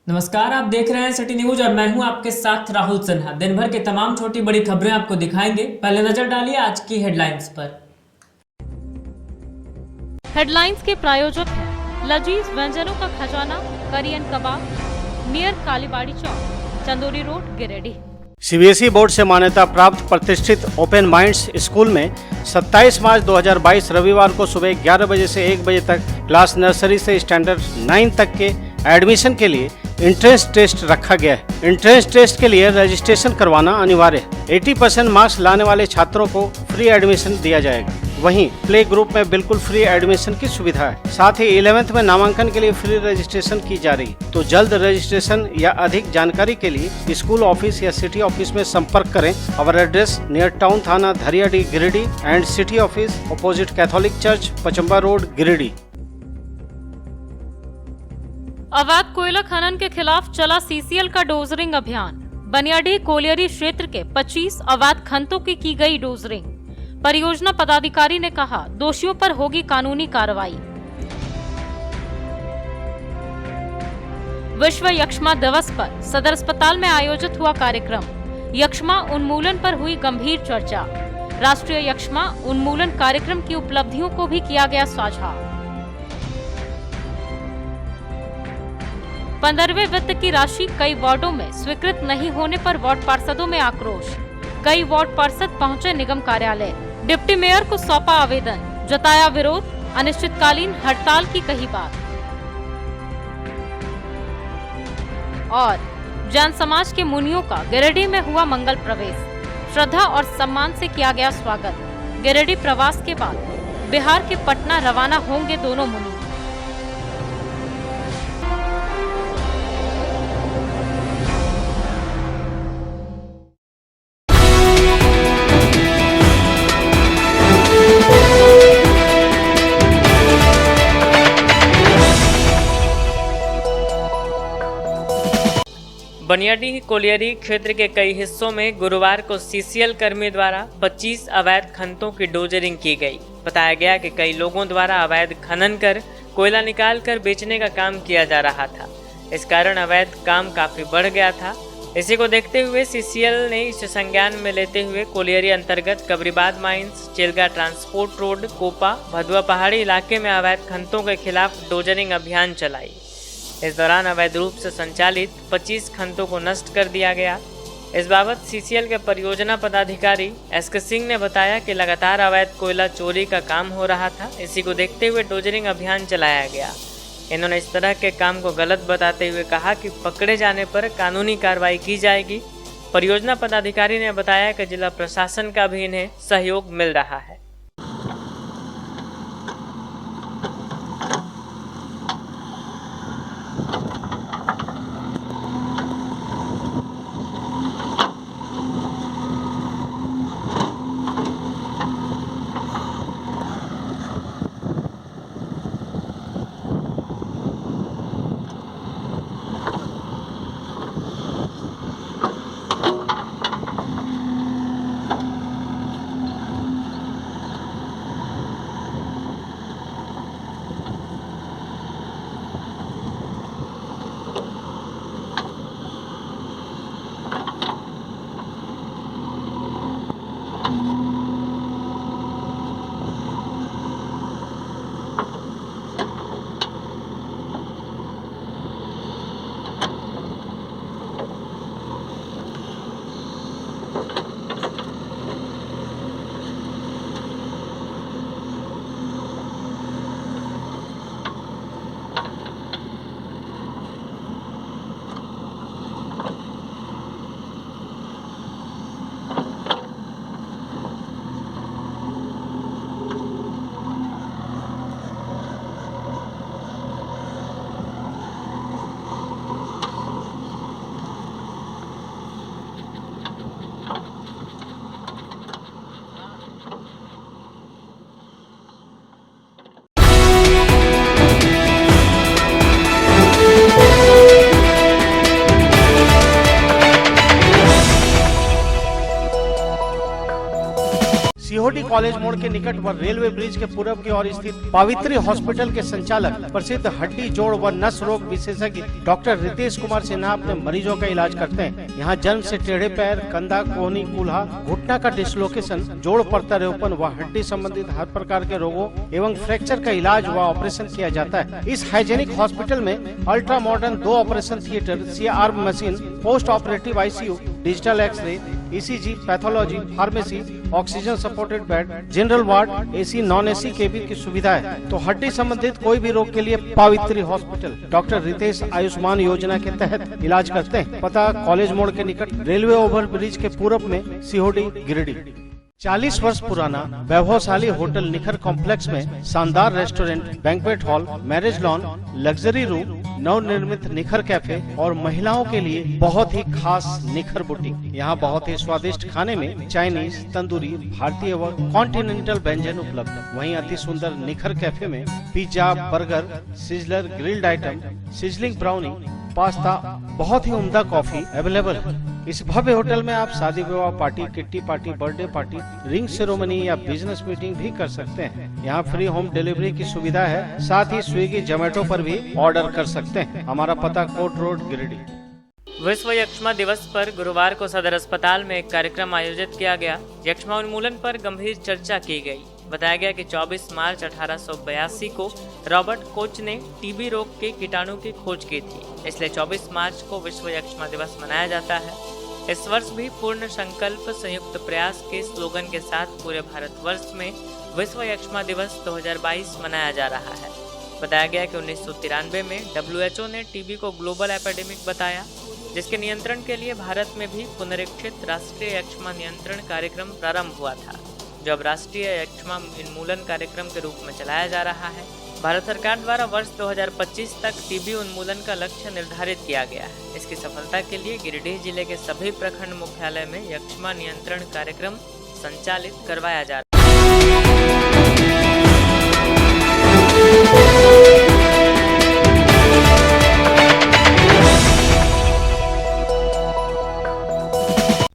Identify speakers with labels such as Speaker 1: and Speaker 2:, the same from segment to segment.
Speaker 1: नमस्कार, आप देख रहे हैं सिटी न्यूज और मैं हूं आपके साथ राहुल सिन्हा। दिन भर के तमाम छोटी बड़ी खबरें आपको दिखाएंगे। पहले नजर डालिए आज की हेडलाइंस पर।
Speaker 2: हेडलाइंस के प्रायोजक हैं लजीज व्यंजनों का खजाना Kariyan Kabab near Kalibari Chowk, Chandori road, Giridih.
Speaker 3: CBSE board से मान्यता प्राप्त प्रतिष्ठित ओपन माइंड्स स्कूल में 27 मार्च 2022 रविवार को सुबह 11 बजे से 1 बजे तक क्लास नर्सरी से स्टैंडर्ड 9 तक के एडमिशन के लिए एंट्रेंस टेस्ट रखा गया है। एंट्रेंस टेस्ट के लिए रजिस्ट्रेशन करवाना अनिवार्य है। 80% मार्क्स लाने वाले छात्रों को फ्री एडमिशन दिया जाएगा। वहीं प्ले ग्रुप में बिल्कुल फ्री एडमिशन की सुविधा है। साथ ही 11th में नामांकन के लिए फ्री रजिस्ट्रेशन की जा रही है। तो जल्द रजिस्ट्रेशन या अधिक जानकारी के लिए स्कूल ऑफिस या सिटी ऑफिस में संपर्क करें। आवर एड्रेस नियर टाउन थाना Dhariyadih Giridih and city office opposite Catholic church Pachamba road Giridih.
Speaker 2: अवैध कोयला खनन के खिलाफ चला सीसीएल का डोजरिंग अभियान। बनियाडीह कोलियरी क्षेत्र के 25 अवैध खननों की गई डोजरिंग। परियोजना पदाधिकारी ने कहा, दोषियों पर होगी कानूनी कार्रवाई। विश्व यक्ष्मा दिवस पर सदर अस्पताल में आयोजित हुआ कार्यक्रम। यक्ष्मा उन्मूलन पर हुई गंभीर चर्चा। राष्ट्रीय यक्ष्मा उन्मूलन कार्यक्रम की उपलब्धियों को भी किया गया साझा। 15वें वित्त की राशि कई वार्डों में स्वीकृत नहीं होने पर वार्ड पार्षदों में आक्रोश। कई वार्ड पार्षद पहुंचे निगम कार्यालय। डिप्टी मेयर को सौंपा आवेदन, जताया विरोध। अनिश्चितकालीन हड़ताल की कही बात। और जैन समाज के मुनियों का गिरिडीह में हुआ मंगल प्रवेश। श्रद्धा और सम्मान से किया गया स्वागत। गिरिडीह प्रवास के बाद बिहार के पटना रवाना होंगे दोनों मुनि।
Speaker 1: बनियाडीह कोलियरी क्षेत्र के कई हिस्सों में गुरुवार को सीसीएल कर्मी द्वारा 25 अवैध खननों की डोजरिंग की गई। बताया गया कि कई लोगों द्वारा अवैध खनन कर कोयला निकाल कर बेचने का काम किया जा रहा था। इस कारण अवैध काम काफी बढ़ गया था। इसी को देखते हुए सीसीएल ने इसे संज्ञान में लेते हुए कोलियरी अंतर्गत Kabribad mines, Chelga transport road, Kopa, Bhadua पहाड़ी इलाके में अवैध खननों के खिलाफ डोजरिंग अभियान चलाई। इस दौरान अवैध रूप से संचालित 25 खननों को नष्ट कर दिया गया। इस बाबत सीसीएल के परियोजना पदाधिकारी एसके सिंह ने बताया कि लगातार अवैध कोयला चोरी का काम हो रहा था। इसी को देखते हुए डोजरिंग अभियान चलाया गया। इन्होंने इस तरह के काम को गलत बताते हुए कहा कि पकड़े जाने पर कानूनी कार्रवाई की जाएगी। परियोजना पदाधिकारी ने बताया कि जिला प्रशासन का भी इन्हें सहयोग मिल रहा है।
Speaker 3: सीहोडी कॉलेज मोड़ के निकट व रेलवे ब्रिज के पूर्व की ओर स्थित पावित्री हॉस्पिटल के संचालक प्रसिद्ध हड्डी जोड़ व नस रोग विशेषज्ञ डॉक्टर रितेश कुमार सिन्हा अपने मरीजों का इलाज करते हैं। यहाँ जन्म से टेढ़े पैर, कंधा, कोहनी, कूल्हा, घुटना का डिसलोकेशन, जोड़ प्रत्यारोपण व हड्डी संबंधित हर प्रकार के रोगों एवं फ्रैक्चर का इलाज व ऑपरेशन किया जाता है। इस हाइजेनिक हॉस्पिटल में ultra modern 2 operation theatre, CR machine, post operative ICU, digital x ray, ECG, pathology, pharmacy, oxygen supported bed, general ward, AC, non AC cabin की सुविधा है। तो हड्डी संबंधित कोई भी रोग के लिए पावित्री हॉस्पिटल डॉक्टर रितेश आयुष्मान योजना के तहत इलाज करते हैं। पता कॉलेज मोड़ के निकट रेलवे ओवर ब्रिज के पूरब में, सीहोडी, गिरिडीह। 40 वर्ष पुराना वैभवशाली होटल निखर कॉम्प्लेक्स में शानदार restaurant, banquet hall, marriage lawn, luxury room, नवनिर्मित निखर कैफे और महिलाओं के लिए बहुत ही खास निखर बुटीक। यहाँ बहुत ही स्वादिष्ट खाने में चाइनीज, तंदूरी, भारतीय व कॉन्टिनेंटल व्यंजन उपलब्ध। वहीं अति सुंदर निखर कैफे में pizza, burger, sizzler, grilled item, sizzling brownie, pasta, बहुत ही उम्दा कॉफी अवेलेबल है। इस भव्य होटल में आप शादी विवाह party, kitty party, birthday party, ring ceremony या बिजनेस मीटिंग भी कर सकते हैं। यहाँ फ्री होम डिलीवरी की सुविधा है, साथ ही स्विगी, जोमेटो पर भी ऑर्डर कर सकते हैं। हमारा पता कोट रोड, गिरिडीह।
Speaker 1: विश्व यक्ष्मा दिवस पर गुरुवार को सदर अस्पताल में एक कार्यक्रम आयोजित किया गया। यक्ष्मा उन्मूलन पर गंभीर चर्चा की गई। बताया गया कि 24 मार्च 1882 को रॉबर्ट कोच ने टीबी रोग के कीटाणु की खोज की थी, इसलिए 24 मार्च को विश्व यक्ष्मा दिवस मनाया जाता है। इस वर्ष भी पूर्ण संकल्प संयुक्त प्रयास के स्लोगन के साथ पूरे भारतवर्ष में विश्व यक्ष्मा दिवस 2022 मनाया जा रहा है। बताया गया कि 1993 में WHO ने टीबी को ग्लोबल एपिडेमिक बताया, जिसके नियंत्रण के लिए भारत में भी पुनरीक्षित राष्ट्रीय यक्ष्मा नियंत्रण कार्यक्रम प्रारंभ हुआ था, जो अब राष्ट्रीय यक्ष्मा उन्मूलन कार्यक्रम के रूप में चलाया जा रहा है। भारत सरकार द्वारा वर्ष 2025 तक टीबी उन्मूलन का लक्ष्य निर्धारित किया गया है। इसकी सफलता के लिए गिरिडीह जिले के सभी प्रखंड मुख्यालय में यक्ष्मा नियंत्रण कार्यक्रम संचालित करवाया जा रहा है।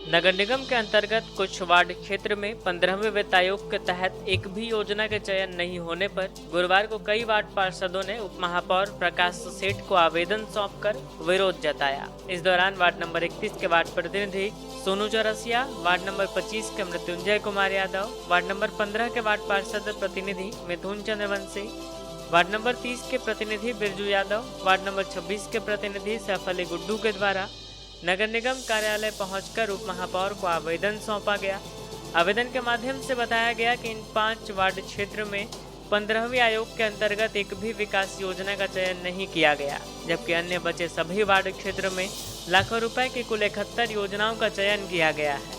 Speaker 1: नगर निगम के अंतर्गत कुछ वार्ड क्षेत्र में 15वें वित्त आयोग के तहत एक भी योजना के चयन नहीं होने पर गुरुवार को कई वार्ड पार्षदों ने उप महापौर प्रकाश सेठ को आवेदन सौंपकर विरोध जताया। इस दौरान वार्ड नंबर 31 के वार्ड प्रतिनिधि सोनू चौरसिया, वार्ड नंबर 25 के मृत्युंजय कुमार यादव, वार्ड नंबर 15 के वार्ड पार्षद प्रतिनिधि मिथुन चंद्रवंशी, वार्ड नंबर 30 के प्रतिनिधि बिरजू यादव, वार्ड नंबर 26 के प्रतिनिधि सैफ अली गुड्डू के द्वारा नगर निगम कार्यालय पहुंचकर उप महापौर को आवेदन सौंपा गया। आवेदन के माध्यम से बताया गया कि इन 5 वार्ड क्षेत्र में 15वें आयोग के अंतर्गत एक भी विकास योजना का चयन नहीं किया गया, जबकि अन्य बचे सभी वार्ड क्षेत्र में लाखों रुपए की कुल 71 योजनाओं का चयन किया गया है।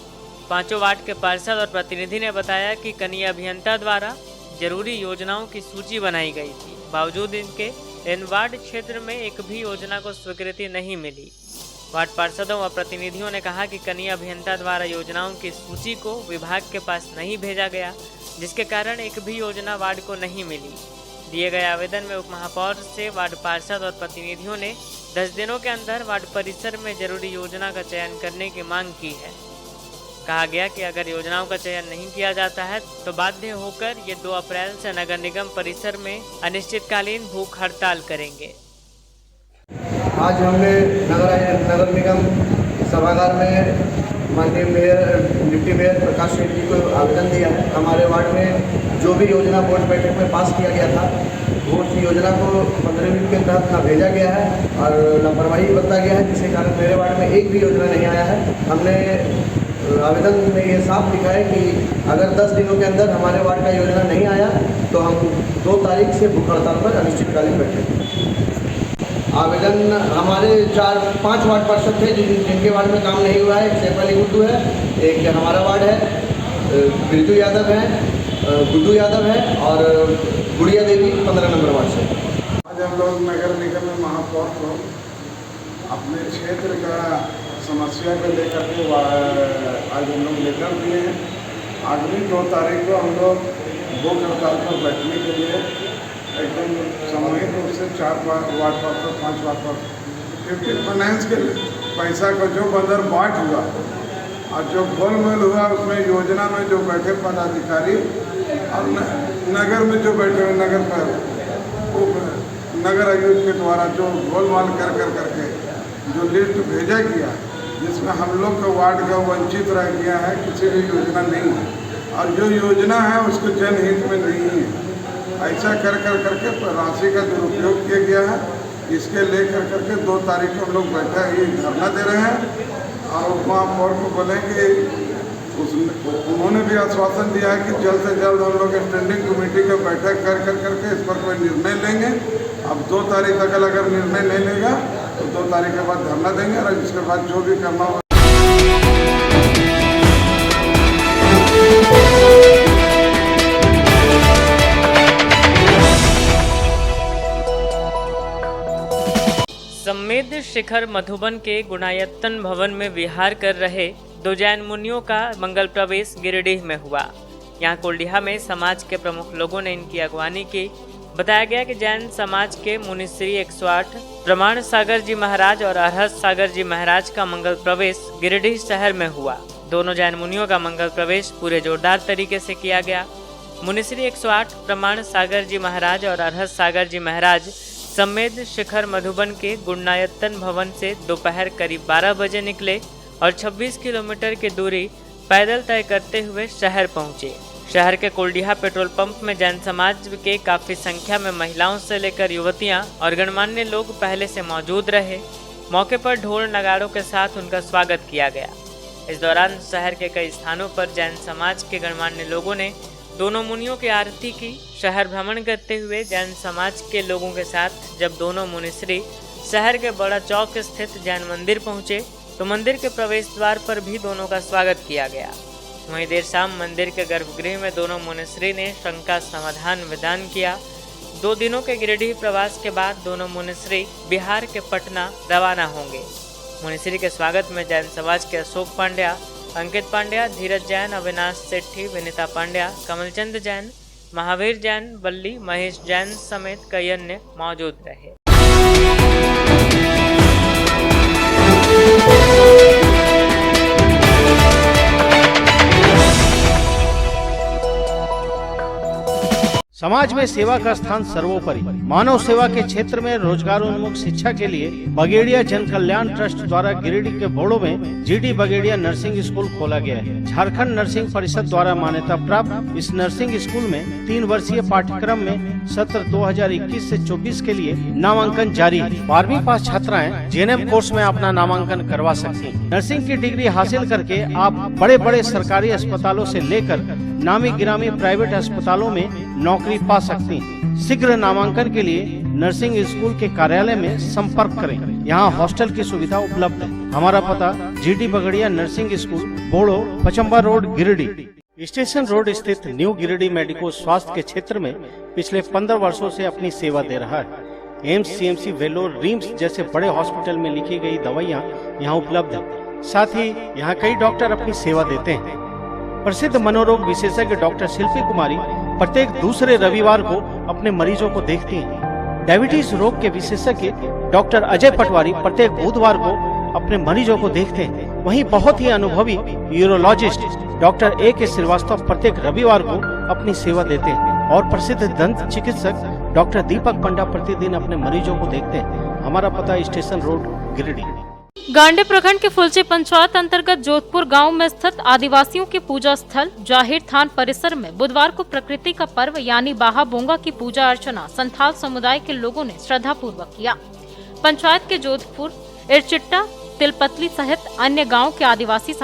Speaker 1: 5 वार्ड के पार्षद और प्रतिनिधि ने बताया कि कनीय अभियंता द्वारा जरूरी योजनाओं की सूची बनाई गई थी, बावजूद इनके इन वार्ड क्षेत्र में एक भी योजना को स्वीकृति नहीं मिली। वार्ड पार्षदों व प्रतिनिधियों ने कहा कि कनीय अभियंता द्वारा योजनाओं की सूची को विभाग के पास नहीं भेजा गया, जिसके कारण एक भी योजना वार्ड को नहीं मिली। दिए गए आवेदन में उप महापौर से वार्ड पार्षद और प्रतिनिधियों ने 10 दिनों के अंदर वार्ड परिसर में जरूरी योजना का चयन करने की मांग की है। कहा गया कि अगर योजनाओं का चयन नहीं किया जाता है तो बाध्य होकर ये 2 अप्रैल से नगर निगम परिसर में अनिश्चितकालीन भूख हड़ताल करेंगे।
Speaker 4: आज हमने नगर निगम सभागार में माननीय मेयर, डिप्टी मेयर प्रकाश सेठ जी को आवेदन दिया है। हमारे वार्ड में जो भी योजना बोर्ड बैठक में पास किया गया था, वो उस योजना को 15वीं के तहत ना भेजा गया है और लापरवाही बरता गया है, जिसके कारण मेरे वार्ड में एक भी योजना नहीं आया है। हमने आवेदन में ये साफ लिखा है कि अगर 10 दिनों के अंदर हमारे वार्ड का योजना नहीं आया तो हम 2 तारीख से भूख हड़ताल पर अनिश्चितकालीन बैठेंगे। आवेदन हमारे 4-5 वार्ड पार्षद थे जिनके वार्ड में काम नहीं हुआ है। एक सैफ अली गुड्डू है, एक हमारा वार्ड है, बिरजू यादव है, गुड्डू यादव है और गुड़िया देवी 15 नंबर वार्ड से।
Speaker 5: आज हम लोग नगर निगम में महापौर को अपने क्षेत्र का समस्या को लेकर के आज हम लोग लेटर दिए हैं। आगामी 2 तारीख को हम लोग भूख हड़ताल पर बैठने के लिए एकदम सामूहिक रूप से 4 वार्ड पार्षद, 5 वार्ड पार्षद 50 फाइनेंस के पैसा को जो बदर बांट हुआ और जो गोलमेल हुआ उसमें योजना में जो बैठे पदाधिकारी और नगर में जो बैठे हुए नगर आयुक्त के द्वारा जो गोलमाल करके जो लिस्ट भेजा गया, जिसमें हम लोग का वार्ड का वंचित रह गया है, किसी भी योजना नहीं है और जो योजना है उसको जनहित में नहीं है। ऐसा करके राशि का दुरुपयोग किया गया है। इसके लेकर करके 2 तारीख को हम लोग बैठा ये धरना दे रहे हैं और उपमहापौर को बोले कि उन्होंने भी आश्वासन दिया है कि जल्द से जल्द हम लोग स्टैंडिंग कमेटी का बैठक करके इस पर कोई निर्णय लेंगे। अब 2 तारीख तक अगर निर्णय नहीं लेगा तो 2 तारीख के बाद धरना देंगे और इसके बाद जो भी करना होगा।
Speaker 1: सम्मेद शिखर मधुबन के गुणायतन भवन में विहार कर रहे 2 जैन मुनियों का मंगल प्रवेश गिरिडीह में हुआ। यहाँ कोल्डिहा में समाज के प्रमुख लोगों ने इनकी अगवानी की। बताया गया कि जैन समाज के मुनिश्री 108 प्रमाण सागर जी महाराज और अरहत सागर जी महाराज का मंगल प्रवेश गिरिडीह शहर में हुआ। दोनों जैन मुनियों का मंगल प्रवेश पूरे जोरदार तरीके से किया गया। मुनिश्री 108 प्रमाण सागर जी महाराज और अरहत सागर जी महाराज सम्मेद शिखर मधुबन के गुणायतन भवन से दोपहर करीब 12 बजे निकले और 26 किलोमीटर की दूरी पैदल तय करते हुए शहर पहुंचे। शहर के कोल्डिहा पेट्रोल पंप में जैन समाज के काफी संख्या में महिलाओं से लेकर युवतियां और गणमान्य लोग पहले से मौजूद रहे। मौके पर ढोल नगाड़ों के साथ उनका स्वागत किया गया। इस दौरान शहर के कई स्थानों पर जैन समाज के गणमान्य लोगों ने दोनों मुनियों की आरती की। शहर भ्रमण करते हुए जैन समाज के लोगों के साथ जब दोनों मुनिश्री शहर के बड़ा चौक स्थित जैन मंदिर पहुंचे तो मंदिर के प्रवेश द्वार पर भी दोनों का स्वागत किया गया। वहीं देर शाम मंदिर के गर्भगृह में दोनों मुनिश्री ने शंका समाधान विधान किया। 2 दिनों के गिरिडीह प्रवास के बाद दोनों मुनिश्री बिहार के पटना रवाना होंगे। मुनिश्री के स्वागत में जैन समाज के अशोक पांड्या, अंकित पांड्या, धीरज जैन, अविनाश सेठी, विनीता पांड्या, कमलचंद जैन, महावीर जैन, बल्ली, महेश जैन समेत कई अन्य मौजूद रहे।
Speaker 3: समाज में सेवा का स्थान सर्वोपरि। मानव सेवा के क्षेत्र में रोजगारोन्मुख शिक्षा के लिए बगेड़िया जन कल्याण ट्रस्ट द्वारा गिरिडीह के बोड़ो में जीडी बगेड़िया नर्सिंग स्कूल खोला गया है। झारखंड नर्सिंग परिषद द्वारा मान्यता प्राप्त इस नर्सिंग स्कूल में 3 वर्षीय पाठ्यक्रम में सत्र 2021 से 24 के लिए नामांकन जारी है। 12वीं पास छात्राएं जेएनएम कोर्स में अपना नामांकन करवा सकती हैं। नर्सिंग की डिग्री हासिल करके आप बड़े बड़े सरकारी अस्पतालों से लेकर नामी गिरामी प्राइवेट अस्पतालों में नौकरी पा सकती हैं। शीघ्र नामांकन के लिए नर्सिंग स्कूल के कार्यालय में संपर्क करें। यहाँ हॉस्टल की सुविधा उपलब्ध है। हमारा पता GD Bagaria nursing school, Boro, Pachamba road, Giridih. Station road स्थित न्यू गिरिडीह मेडिको स्वास्थ्य के क्षेत्र में पिछले 15 वर्षों से अपनी सेवा दे रहा है। एम्स, सीएमसी, वेलोर, रिम्स जैसे बड़े हॉस्पिटल में लिखी गई दवाइयाँ यहाँ उपलब्ध है। साथ ही यहाँ कई डॉक्टर अपनी सेवा देते हैं। प्रसिद्ध मनोरोग विशेषज्ञ डॉक्टर शिल्पी कुमारी प्रत्येक दूसरे रविवार को अपने मरीजों को देखती हैं। डायबिटीज रोग के विशेषज्ञ डॉक्टर अजय पटवारी प्रत्येक बुधवार को अपने मरीजों को देखते हैं। वहीं बहुत ही अनुभवी यूरोलॉजिस्ट डॉक्टर A.K. श्रीवास्तव प्रत्येक रविवार को अपनी सेवा देते हैं और प्रसिद्ध दंत चिकित्सक डॉक्टर दीपक पंडा प्रतिदिन अपने मरीजों को देखते हैं। हमारा पता स्टेशन रोड, गिरिडीह।
Speaker 2: गांडे प्रखंड के फुलची पंचायत अंतर्गत जोधपुर गांव में स्थित आदिवासियों के पूजा स्थल जाहिर थान परिसर में बुधवार को प्रकृति का पर्व यानी बाहा बोंगा की पूजा अर्चना संथाल समुदाय के लोगों ने श्रद्धा पूर्वक किया। पंचायत के जोधपुर, इरचिट्टा, तिलपतली सहित अन्य गाँव के आदिवासी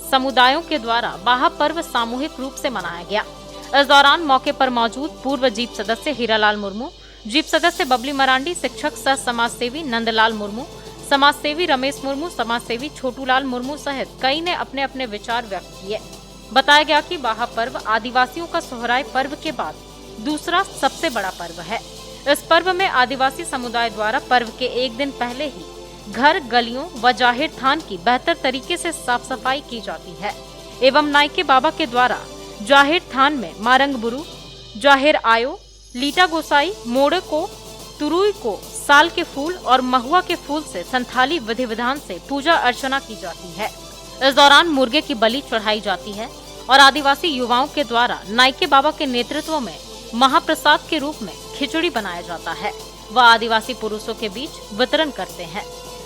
Speaker 2: समुदायों के द्वारा बाहा पर्व सामूहिक रूप से मनाया गया। इस दौरान मौके पर मौजूद पूर्व जीप सदस्य हीरालाल मुर्मू, जीप सदस्य बबली मरांडी, शिक्षक सह समाजसेवी नंदलाल मुर्मू, समाजसेवी रमेश मुर्मू, समाजसेवी छोटूलाल मुर्मू सहित कई ने अपने अपने विचार व्यक्त किए। बताया गया कि बाहा पर्व आदिवासियों का सोहराय पर्व के बाद दूसरा सबसे बड़ा पर्व है। इस पर्व में आदिवासी समुदाय द्वारा पर्व के 1 दिन पहले ही घर, गलियों व जाहिर थान की बेहतर तरीके से साफ सफाई की जाती है एवं नाइके बाबा के द्वारा जाहिर थान में मारंग बुरु, जाहिर आयो, लीटा गोसाई, मोड़े को, तुरुई को साल के फूल और महुआ के फूल से संथाली विधि विधान से पूजा अर्चना की जाती है। इस दौरान मुर्गे की बलि चढ़ाई जाती है और आदिवासी युवाओं के द्वारा नाइके बाबा के नेतृत्व में महाप्रसाद के रूप में खिचड़ी बनाया जाता है। वह आदिवासी पुरुषों के बीच वितरण करते हैं।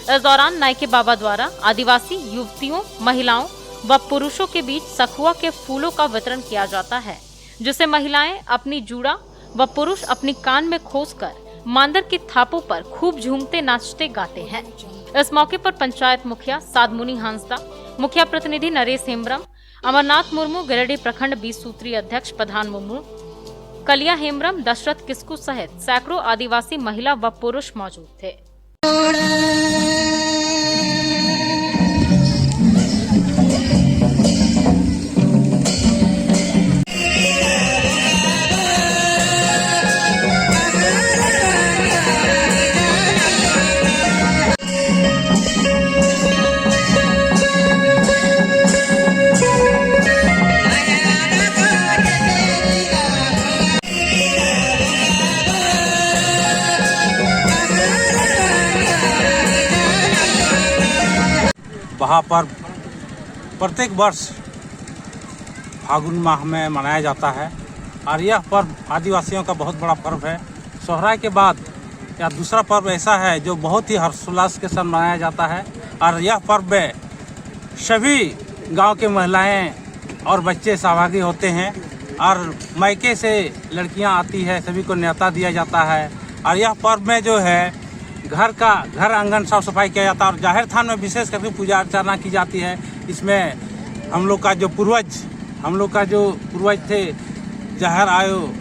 Speaker 2: इस दौरान नाइके बाबा द्वारा आदिवासी युवतियों, महिलाओं व पुरुषों के बीच सखुआ के फूलों का वितरण किया जाता है, जिसे महिलाएं अपनी जूड़ा व पुरुष अपनी कान में खोसकर मांदर की थापों पर खूब झूमते नाचते गाते हैं। इस मौके पर पंचायत मुखिया सादमुनि हांसदा, मुखिया प्रतिनिधि नरेश हेम्ब्रम, अमरनाथ मुर्मू, गिरिडीह प्रखंड 20 सूत्रीय अध्यक्ष प्रधान मुर्मू, कलिया हेम्ब्रम, दशरथ किस्कू सहित सैकड़ों आदिवासी महिला व पुरुष मौजूद थे।
Speaker 6: वहाँ पर प्रत्येक वर्ष फागुन माह में मनाया जाता है और यह पर्व आदिवासियों का बहुत बड़ा पर्व है। सोहराय के बाद यह दूसरा पर्व ऐसा है जो बहुत ही हर्षोल्लास के साथ मनाया जाता है और यह पर्व में सभी गांव के महिलाएं और बच्चे सहभागी होते हैं और मायके से लड़कियां आती है, सभी को न्योता दिया जाता है और यह पर्व में जो है घर आंगन साफ सफाई किया जाता है और जाहिर थान में विशेष करके पूजा अर्चना की जाती है। इसमें हम लोग का जो पूर्वज थे, जाहिर आयो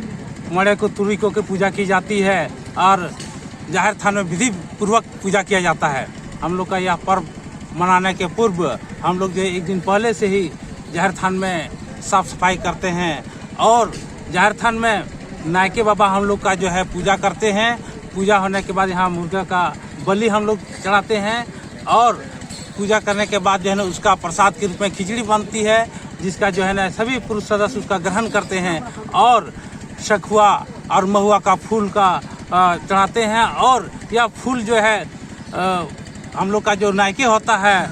Speaker 6: मड़े को तुरी को के पूजा की जाती है और जाहिर थान में विधि पूर्वक पूजा किया जाता है। हम लोग का यह पर्व मनाने के पूर्व हम लोग जो एक दिन पहले से ही जाहिर थान में साफ सफाई करते हैं और जाहिर थान में नायके बाबा हम लोग का जो है पूजा करते हैं। पूजा होने के बाद यहाँ मुर्गा का बलि हम लोग चढ़ाते हैं और पूजा करने के बाद जो है ना उसका प्रसाद के रूप में खिचड़ी बनती है, जिसका जो है ना सभी पुरुष सदस्य उसका ग्रहण करते हैं और सखुआ और महुआ का फूल का चढ़ाते हैं और यह फूल जो है हम लोग का जो नायके होता है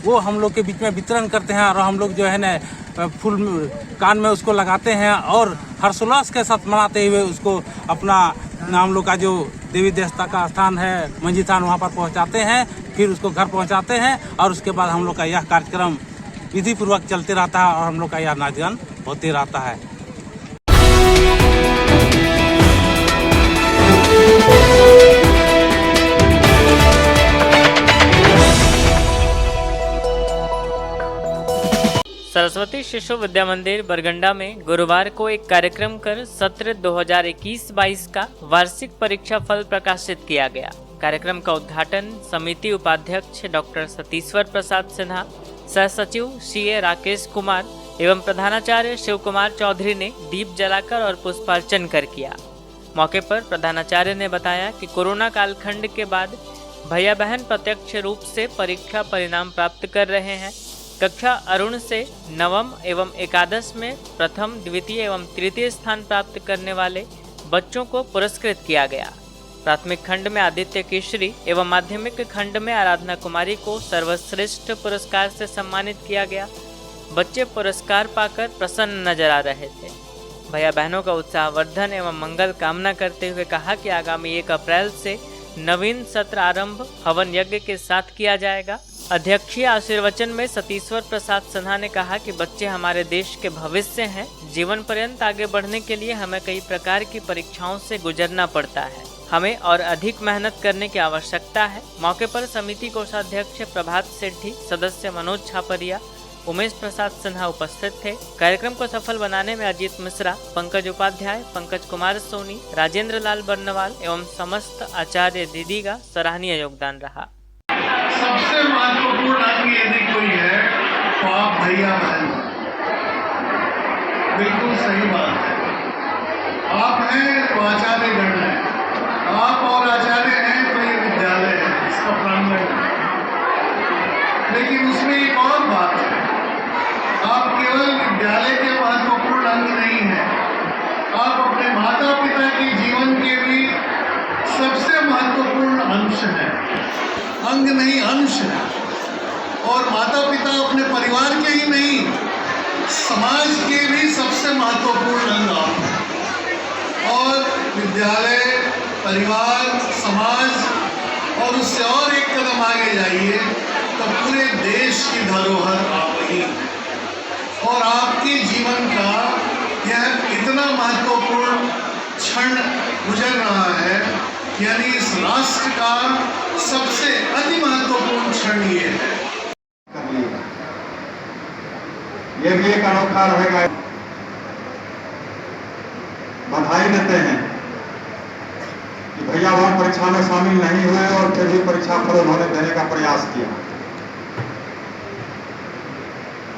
Speaker 6: वो हम लोग के बीच में वितरण करते हैं और हम लोग जो है ना फूल कान में उसको लगाते हैं और हर्षोल्लास के साथ मनाते हुए उसको अपना हम लोग का जो देवी देवता का स्थान है मंजी थान वहाँ पर पहुँचाते हैं, फिर उसको घर पहुँचाते हैं और उसके बाद हम लोग का यह कार्यक्रम विधि पूर्वक चलते रहता है और हम लोग का यह नाच गान होते रहता है।
Speaker 1: सरस्वती शिशु विद्या मंदिर बरगंडा में गुरुवार को एक कार्यक्रम कर सत्र 2021-22 का वार्षिक परीक्षा फल प्रकाशित किया गया। कार्यक्रम का उद्घाटन समिति उपाध्यक्ष डॉक्टर सतीश्वर प्रसाद सिन्हा, सह सचिव CA राकेश कुमार एवं प्रधानाचार्य शिव कुमार चौधरी ने दीप जलाकर और पुष्पार्चन कर किया। मौके पर प्रधानाचार्य ने बताया कि कोरोना कालखंड के बाद भैया बहन प्रत्यक्ष रूप से परीक्षा परिणाम प्राप्त कर रहे हैं। कक्षा अरुण से नवम एवं एकादश में प्रथम, द्वितीय एवं तृतीय स्थान प्राप्त करने वाले बच्चों को पुरस्कृत किया गया। प्राथमिक खंड में आदित्य केशरी एवं माध्यमिक खंड में आराधना कुमारी को सर्वश्रेष्ठ पुरस्कार से सम्मानित किया गया। बच्चे पुरस्कार पाकर प्रसन्न नजर आ रहे थे। भैया बहनों का उत्साहवर्धन एवं मंगल कामना करते हुए कहा कि आगामी 1 अप्रैल से नवीन सत्र आरंभ हवन यज्ञ के साथ किया जाएगा। अध्यक्षीय आशीर्वचन में सतीश्वर प्रसाद सिन्हा ने कहा कि बच्चे हमारे देश के भविष्य हैं। जीवन पर्यंत आगे बढ़ने के लिए हमें कई प्रकार की परीक्षाओं से गुजरना पड़ता है। हमें और अधिक मेहनत करने की आवश्यकता है। मौके पर समिति कोषाध्यक्ष प्रभात सेठी, सदस्य मनोज छापरिया, उमेश प्रसाद सिन्हा उपस्थित थे। कार्यक्रम को सफल बनाने में अजीत मिश्रा, पंकज उपाध्याय, पंकज कुमार सोनी, राजेंद्र लाल बर्नवाल एवं समस्त आचार्य दीदी का सराहनीय योगदान रहा।
Speaker 7: सबसे महत्वपूर्ण अंग यदि कोई है तो आप भैया बहन, बिल्कुल सही बात है। आप हैं तो आचार्य गण है, आप और आचार्य हैं तो ये विद्यालय है, इसका प्रांगण है। लेकिन उसमें एक और बात है, आप केवल विद्यालय के महत्वपूर्ण अंग नहीं हैं, आप अपने माता पिता के जीवन के भी सबसे महत्वपूर्ण अंश है, अंग नहीं अंश है। और माता पिता अपने परिवार के ही नहीं, समाज के भी सबसे महत्वपूर्ण अंग आप हैं। और विद्यालय, परिवार, समाज और उससे और एक कदम आगे जाइए तो पूरे देश की धरोहर आप ही हैं। और आपके जीवन का यह इतना महत्वपूर्ण क्षण गुजर रहा है, यानी इस राष्ट्र का सबसे अति महत्वपूर्ण क्षण ये है।
Speaker 8: ये भी एक अनोखा रहेगा। बधाई देते हैं कि भैया वहां परीक्षा में शामिल नहीं हुए और फिर भी परीक्षा फल उन्होंने देने का प्रयास किया।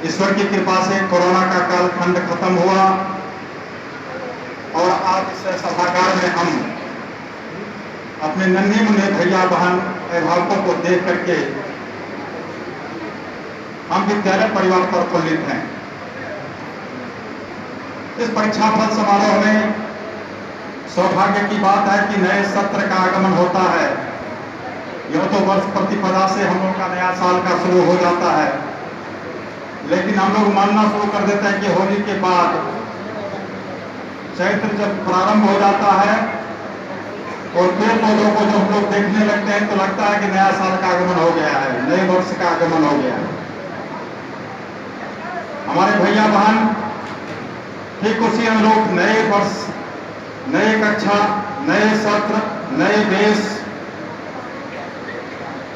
Speaker 8: ईश्वर की कृपा से कोरोना का कालखंड खत्म हुआ और आज इस सभागार में हम अपने नन्हे मुन्ने भैया बहन अभिभावकों को देख करके हम विद्यालय परिवार पर प्रफुल्लित हैं। इस परीक्षा फल समारोह में सौभाग्य की बात है कि नए सत्र का आगमन होता है। यह तो वर्ष प्रतिपदा से हम लोग का नया साल का शुरू हो जाता है, लेकिन हम लोग मानना शुरू कर देते हैं कि होली के बाद चैत्र जब प्रारंभ हो जाता है और पेड़ पौधों को जब हम लोग देखने लगते हैं तो लगता है कि नया साल का आगमन हो गया है, नए वर्ष का आगमन हो गया है। हमारे भैया बहन ठीक उसी अनुरूप नए वर्ष, नए कक्षा, नए सत्र, नए देश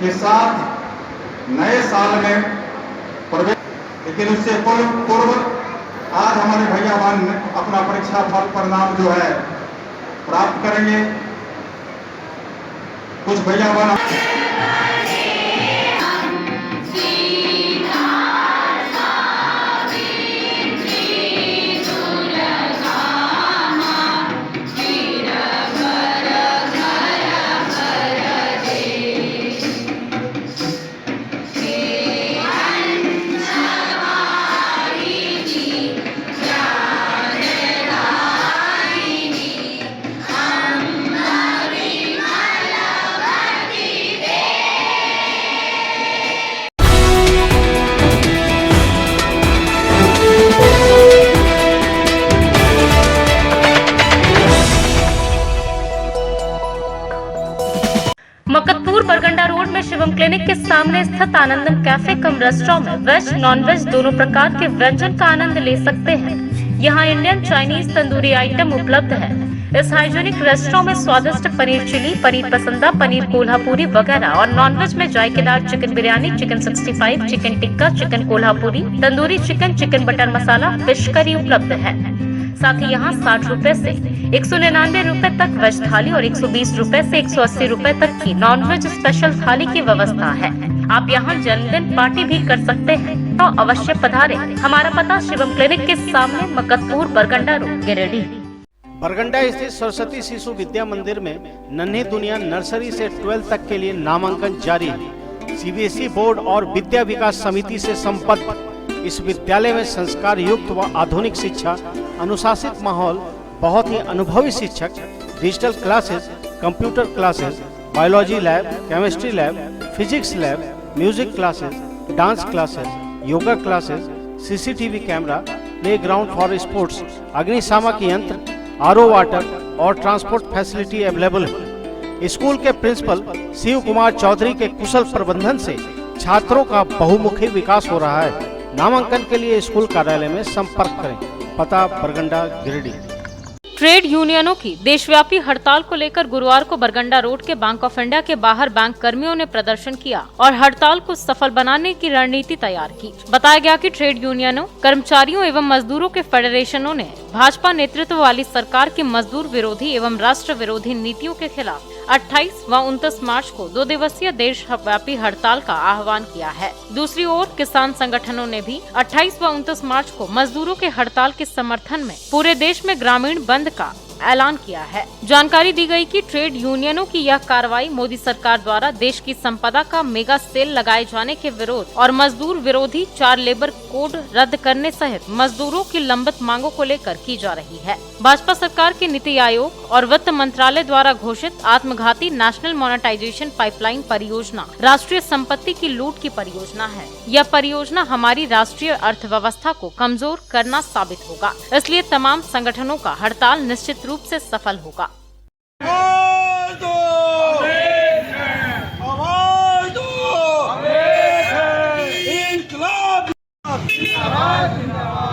Speaker 8: के साथ नए साल में प्रवेश, लेकिन उससे पूर्व आज हमारे भैया बहन अपना परीक्षा फल परिणाम जो है प्राप्त करेंगे। कुछ भैया बहन
Speaker 2: मकतपुर बरगंडा रोड में शिवम क्लिनिक के सामने स्थित आनंदम कैफे कम रेस्टोरेंट में वेज नॉन वेज दोनों प्रकार के व्यंजन का आनंद ले सकते हैं। यहाँ इंडियन, चाइनीज, तंदूरी आइटम उपलब्ध है। इस हाइजीनिक रेस्टोरेंट में स्वादिष्ट पनीर चिली, पनीर पसंदा, पनीर कोल्हापुरी वगैरह और नॉनवेज में जायकेदार chicken biryani, chicken 65, chicken tikka, chicken Kolhapuri, tandoori chicken, chicken butter masala, fish curry उपलब्ध है। साथ ही यहाँ 60 रुपए से 199 रुपए तक वेज थाली और 120 रुपए से 180 रुपए तक की नॉन वेज स्पेशल थाली की व्यवस्था है। आप यहाँ जन्मदिन पार्टी भी कर सकते हैं, तो अवश्य पधारें। हमारा पता शिवम क्लिनिक के सामने, मकतपुर, बरगंडा रोड, गिरिडीह।
Speaker 3: बरगंडा स्थित सरस्वती शिशु विद्या मंदिर में नन्ही दुनिया नर्सरी से 12 तक के लिए नामांकन जारी है। सीबीएसई बोर्ड और विद्या विकास समिति से संबद्ध इस विद्यालय में संस्कार युक्त व आधुनिक शिक्षा, अनुशासित माहौल, बहुत ही अनुभवी शिक्षक, digital classes, computer classes, biology lab, chemistry lab, physics lab, music classes, dance classes, yoga classes, CCTV camera, playground for sports, अग्निशामक यंत्र, आरओ वाटर और ट्रांसपोर्ट फैसिलिटी अवेलेबल है। स्कूल के प्रिंसिपल शिव कुमार चौधरी के कुशल प्रबंधन से छात्रों का बहुमुखी विकास हो रहा है। नामांकन के लिए स्कूल कार्यालय में संपर्क करें। पता बरगंडा, गिरिडीह।
Speaker 2: ट्रेड यूनियनों की देशव्यापी हड़ताल को लेकर गुरुवार को बरगंडा रोड के बैंक ऑफ इंडिया के बाहर बैंक कर्मियों ने प्रदर्शन किया और हड़ताल को सफल बनाने की रणनीति तैयार की। बताया गया कि ट्रेड यूनियनों, कर्मचारियों एवं मजदूरों के फेडरेशनों ने भाजपा नेतृत्व वाली सरकार की मजदूर विरोधी एवं राष्ट्र विरोधी नीतियों के खिलाफ 28 व 29 मार्च को 2 दिवसीय देशव्यापी हड़ताल का आह्वान किया है। दूसरी ओर किसान संगठनों ने भी 28 व 29 मार्च को मजदूरों के हड़ताल के समर्थन में पूरे देश में ग्रामीण बंद का ऐलान किया है। जानकारी दी गई कि ट्रेड यूनियनों की यह कार्रवाई मोदी सरकार द्वारा देश की संपदा का मेगा सेल लगाए जाने के विरोध और मजदूर विरोधी 4 लेबर कोड रद्द करने सहित मजदूरों की लंबित मांगों को लेकर की जा रही है। भाजपा सरकार के नीति आयोग और वित्त मंत्रालय द्वारा घोषित आत्मघाती नेशनल मोनेटाइजेशन पाइपलाइन परियोजना राष्ट्रीय संपत्ति की लूट की परियोजना है। यह परियोजना हमारी राष्ट्रीय अर्थव्यवस्था को कमजोर करना साबित होगा, इसलिए तमाम संगठनों का हड़ताल निश्चित रूप से सफल होगा।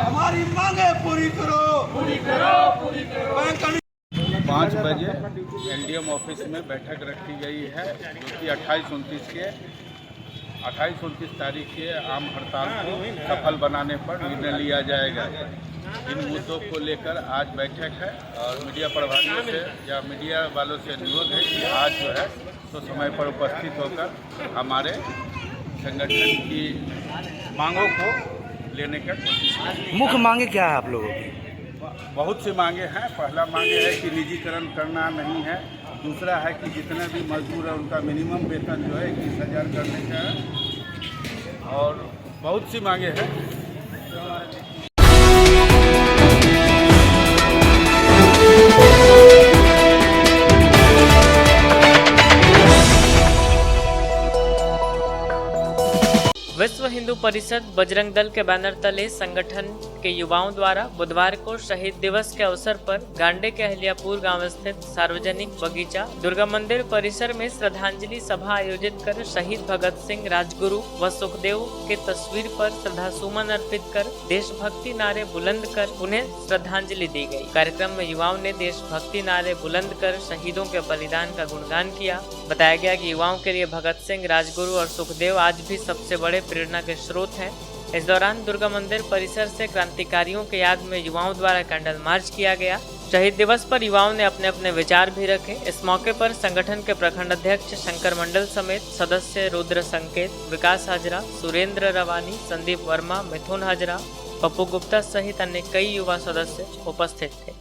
Speaker 7: हमारी मांगे पूरी करो, पूरी करो, पूरी करो।
Speaker 5: 5 बजे एलडीएम ऑफिस में बैठक रखी गई है, जो कि 28-29 तारीख के आम हड़ताल को सफल बनाने पर निर्णय लिया जाएगा। इन मुद्दों को लेकर आज बैठक है और मीडिया प्रभारियों से या मीडिया वालों से अनुरोध है कि आज जो है तो समय पर उपस्थित होकर हमारे संगठन की मांगों को लेने का कोशिश करें।
Speaker 9: मुख्य मांगे क्या है आप लोगों की?
Speaker 5: बहुत सी मांगे हैं। पहला मांगे है कि निजीकरण करना नहीं है। दूसरा है कि जितने भी मजदूर हैं उनका मिनिमम वेतन जो है 21,000 करने का है और बहुत सी मांगे हैं।
Speaker 1: विश्व हिंदू परिषद बजरंग दल के बैनर तले संगठन के युवाओं द्वारा बुधवार को शहीद दिवस के अवसर पर गांडे के अहिल्यापुर गांव स्थित सार्वजनिक बगीचा दुर्गा मंदिर परिसर में श्रद्धांजलि सभा आयोजित कर शहीद भगत सिंह, राजगुरु व सुखदेव के तस्वीर पर श्रद्धासुमन अर्पित कर देशभक्ति नारे बुलंद कर उन्हें श्रद्धांजलि दी गई। कार्यक्रम में युवाओं ने देशभक्ति नारे बुलंद कर शहीदों के बलिदान का गुणगान किया। बताया गया कि युवाओं के लिए भगत सिंह, राजगुरु और सुखदेव आज भी सबसे बड़े प्रेरणा के स्रोत हैं। इस दौरान दुर्गा मंदिर परिसर से क्रांतिकारियों के याद में युवाओं द्वारा कैंडल मार्च किया गया। शहीद दिवस पर युवाओं ने अपने अपने विचार भी रखे। इस मौके पर संगठन के प्रखंड अध्यक्ष शंकर मंडल समेत सदस्य रुद्र संकेत, विकास हाजरा, सुरेंद्र रवानी, संदीप वर्मा, मिथुन हाजरा, पप्पू गुप्ता सहित अन्य कई युवा सदस्य उपस्थित थे।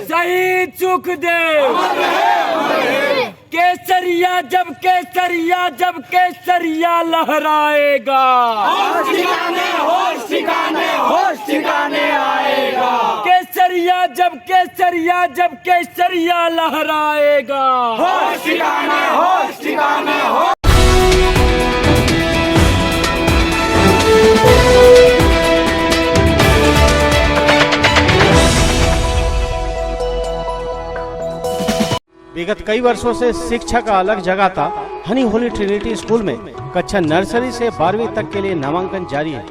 Speaker 10: शहीद सुखदेव केसरिया जब केसरिया लहराएगा, होश ठिकाने आएगा। केसरिया जब केसरिया लहराएगा, होश ठिकाने हो।
Speaker 3: विगत कई वर्षों से शिक्षा का अलग जगह था। हनी होली ट्रिनिटी स्कूल में कक्षा नर्सरी से 12वीं तक के लिए नामांकन जारी है।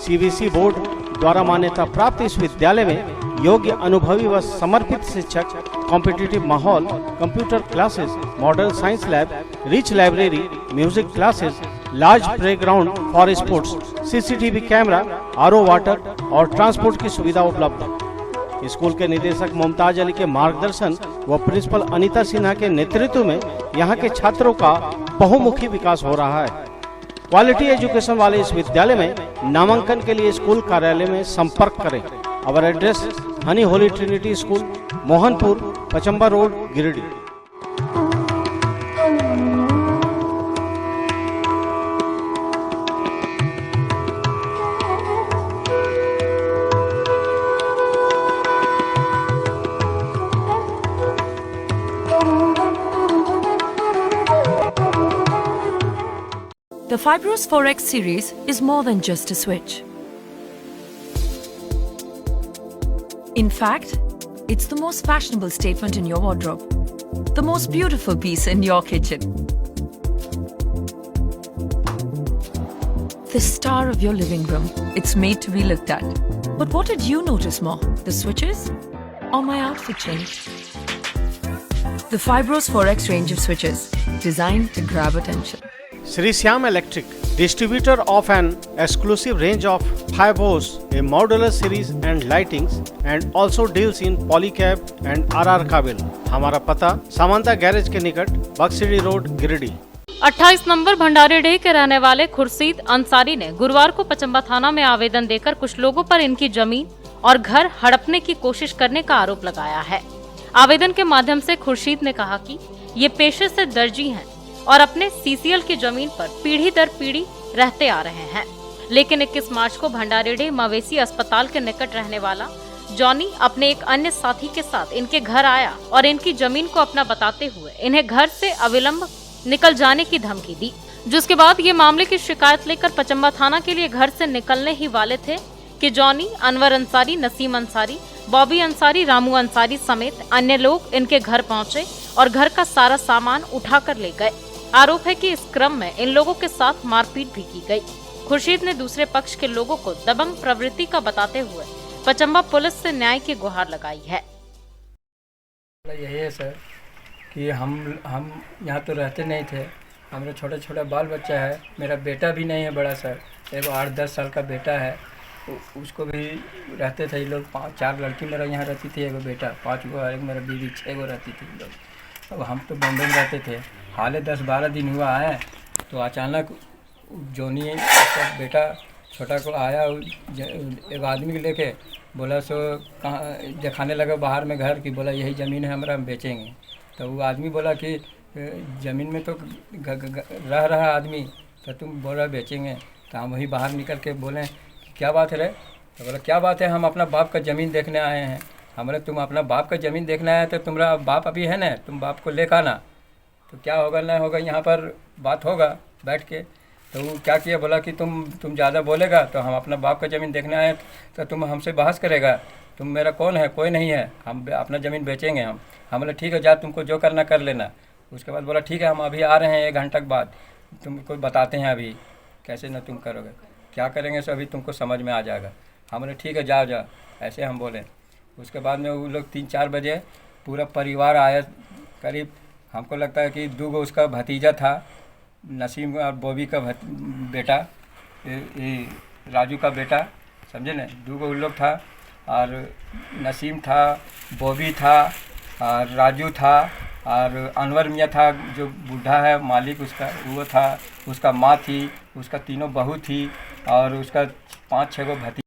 Speaker 3: सीबीएसई बोर्ड द्वारा मान्यता प्राप्त इस विद्यालय में योग्य, अनुभवी व समर्पित शिक्षक, कॉम्पिटिटिव माहौल, computer classes, modern science lab, rich library, music classes, large playground for sports, CCTV camera, RO water और ट्रांसपोर्ट की सुविधा उपलब्ध है। स्कूल के निदेशक मुमताज अली के मार्गदर्शन व प्रिंसिपल अनीता सिन्हा के नेतृत्व में यहाँ के छात्रों का बहुमुखी विकास हो रहा है। क्वालिटी एजुकेशन वाले इस विद्यालय में नामांकन के लिए स्कूल कार्यालय में संपर्क करें। Our address Honey Holy Trinity school, Mohanpur, Pachamba road, Giridih.
Speaker 11: The Fibros 4X series is more than just a switch. In fact, it's the most fashionable statement in your wardrobe, the most beautiful piece in your kitchen, the star of your living room. It's made to be looked at. But what did you notice more, the switches or my outfit change? The Fibros 4X range of switches, designed to grab attention.
Speaker 3: Sri Syam Electric, distributor of an exclusive range of Fibros, a modular series and lightings, and also deals in polycab and RR काबिल। हमारा पता Samanta garage के निकट, Baksidi road, Giridih.
Speaker 2: 28 number Bhandari डे के रहने वाले खुर्शीद अंसारी ने गुरुवार को पचम्बा थाना में आवेदन देकर कुछ लोगों पर इनकी जमीन और घर हड़पने की कोशिश करने का आरोप लगाया है। आवेदन के माध्यम से खुर्शीद ने कहा कि ये पेशे से दर्जी हैं और अपने सीसीएल की जमीन पर पीढ़ी दर पीढ़ी रहते आ रहे हैं, लेकिन 21 मार्च को भंडारीडीह मवेशी अस्पताल के निकट रहने वाला जॉनी अपने एक अन्य साथी के साथ इनके घर आया और इनकी जमीन को अपना बताते हुए इन्हें घर से अविलंब निकल जाने की धमकी दी, जिसके बाद ये मामले की शिकायत लेकर पचम्बा थाना के लिए घर से निकलने ही वाले थे कि जॉनी, अनवर अंसारी, नसीम अंसारी, बॉबी अंसारी, रामू अंसारी समेत अन्य लोग इनके घर पहुंचे और घर का सारा सामान उठाकर ले गए। आरोप है कि इस क्रम में इन लोगों के साथ मारपीट भी की गई। खुर्शीद ने दूसरे पक्ष के लोगों को दबंग प्रवृत्ति का बताते हुए पचम्बा पुलिस से न्याय की गुहार लगाई है।
Speaker 9: यही है सर कि हम यहाँ तो रहते नहीं थे, हमारे छोटे छोटे बाल बच्चा है, मेरा बेटा भी नहीं है बड़ा सर, एक 8-10 साल का बेटा है, उसको भी रहते थे ये लोग। 4 लड़की मेरा यहाँ रहती थी, एक बेटा, 5 गो, एक मेरा बीवी, 6 गो रहती थी लोग। अब हम तो बॉम्बे में रहते थे, हाल 10-12 दिन हुआ है तो अचानक जोनी उसका बेटा छोटा को आया, एक आदमी को लेके बोला सो कहाँ दिखाने लगा बाहर में घर की, बोला यही ज़मीन है हमारा, हम बेचेंगे। तो वो आदमी बोला कि ज़मीन में तो रह रहा आदमी, तो तुम बोल रहे बेचेंगे। तो हम वही बाहर निकल के बोले क्या बात है रे? तो बोला क्या बात है, हम अपना बाप का ज़मीन देखने आए हैं। हमारे तुम अपना बाप का ज़मीन देखने आए तो तुम्हारा बाप अभी है ना, तुम बाप को लेकर आना, तो क्या होगा नहीं होगा यहाँ पर बात होगा बैठ के। तो वो क्या किया, बोला कि तुम ज़्यादा बोलेगा तो हम अपना बाप का ज़मीन देखने आए तो तुम हमसे बहस करेगा, तुम मेरा कौन है? कोई नहीं है, हम अपना ज़मीन बेचेंगे हम बोले ठीक है जा, तुमको जो करना कर लेना। उसके बाद बोला ठीक है हम अभी आ रहे हैं 1 घंटे के बाद, तुमको बताते हैं अभी कैसे ना तुम करोगे, क्या करेंगे सो अभी तुमको समझ में आ जाएगा। हम बोले ठीक है जाओ, ऐसे हम बोले। उसके बाद में वो लोग 3-4 बजे पूरा परिवार आया, करीब हमको लगता है कि 2 गो उसका भतीजा था, नसीम और बॉबी का बेटा, राजू का बेटा, समझे ना, 2 गो उन लोग था, और नसीम था, बॉबी था, और राजू था, और अनवर मियाँ था जो बूढ़ा है मालिक उसका, वो था, उसका माँ थी, उसका 3 बहू थी, और उसका 5-6 गो भतीजा।